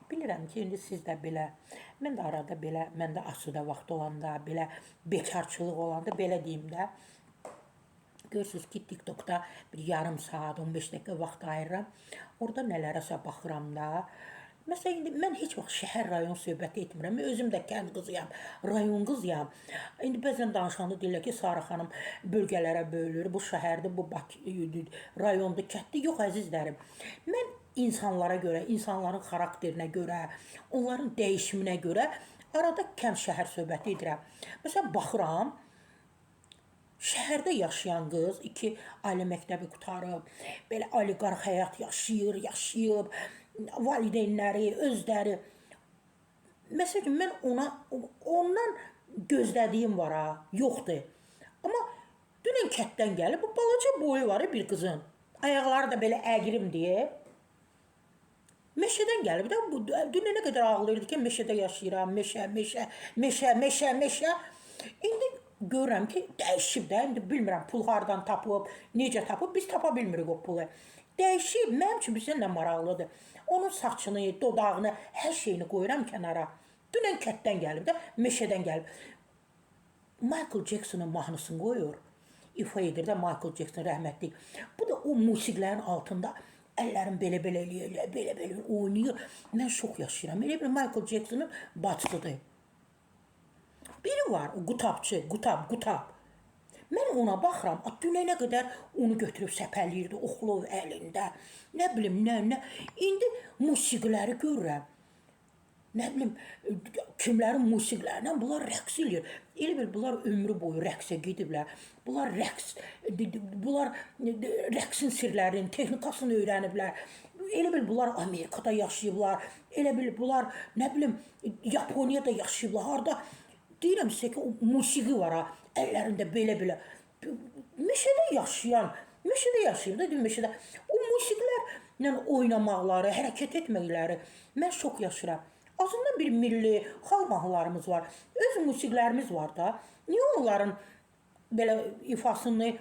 Bilirəm ki, indi siz də belə, mən də arada belə, mən də asudə vaxt olanda, belə bekarçılıq olanda, belə deyim də, görürsünüz ki, TikTokda bir yarım saat, 15 dəqiqə vaxt ayırıram. Orada nələrəsə baxıram da. Məsələn, indi mən heç vaxt şəhər rayon söhbəti etmirəm. Mən özüm də kənd qızıyam, rayon qızıyam. İndi bəzən danışanda deyirlər ki, Sarı xanım bölgələrə bölünür. Bu şəhərdir, bu Bakı rayondur, kənddir. Yox, əzizlərim. Mən insanlara görə, insanların xarakterinə görə, onların dəyişiminə görə arada kənd-şəhər söhbəti edirəm. Məsələn, baxıram, şəhərdə yaşayan qız, 2 ali məktəbi qutarıb, belə oliqarx həyat yaşayıb, valideynləri, özləri. Məsələn, mən ondan gözlədiyim var ha, yoxdur. Amma dünən kətdən gəlib, bu balaca boyu var bir qızın. Ayaqları da belə əgirim deyə. Meşədən gəlib də, dünən nə qədər ağlayırdı ki, meşədə yaşayıram, meşə. İndi görürəm ki, dəyişib də, indi bilmirəm, pul hardan tapıb, necə tapıb, biz tapa bilmirik o pulu. Dəyişib, mənim üçün bizə nə maraqlıdır. Onun saçını, dodağını, hər şeyini qoyuram kənara. Dünən kətdən gəlib də, meşədən gəlib. Michael Jackson'ın mahnısını qoyur. İfa edir də Michael Jackson rəhmətli. Bu da o musiqilərin altında əllərim belə-belə eləyir, belə-belə oynayır. Mən şok yaşayıram. Elə bir Michael Jackson'ın bacısıdır. Biri var, o qutabçı, qutab. Mən ona baxıram, dünənə qədər onu götürüb səpəliyirdi, oxlov əlində. Nə bilim, nə. İndi musiqiləri görürəm. Nə bilim, kimlərin musiqilərindən bunlar rəqs edir. Elə bil, bunlar ömrü boyu rəqsə gediblər. Bunlar rəqsin sirlərini, texnikasını öyrəniblər. Elə bil, bunlar Amerikada yaşayıblar. Elə bil, bunlar, nə bilim, Yaponiyada yaşayıblar. Harada deyirəm sizə ki, o musiqi var ha, əllərində belə-belə. Meşədə yaşayıb da, meşədə. O musiqilərlə oynamaqları, hərəkət etməkləri, mən şok yaşayıram. Azından bir milli, xalq mahnılarımız var, öz musiqilərimiz var da. Niyə onların belə ifasını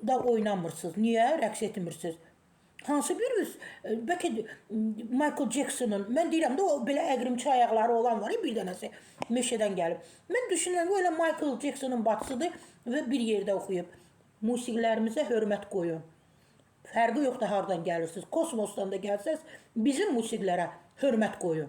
da oynamırsınız? Niyə rəqs etmirsiniz? Hansı biriniz, bəlkə Michael Jackson'ın, mən deyirəm də, o belə əqrimçi ayaqları olan var, bir dənəsi meşədən gəlib. Mən düşünürəm ki, elə Michael Jackson'ın bacısıdır və bir yerdə oxuyub. Musiqilərimizə hörmət qoyun. Fərqi yoxdur, hardan gəlirsiniz. Kosmosdan da gəlsəz, bizim musiqilərə hörmət qoyun.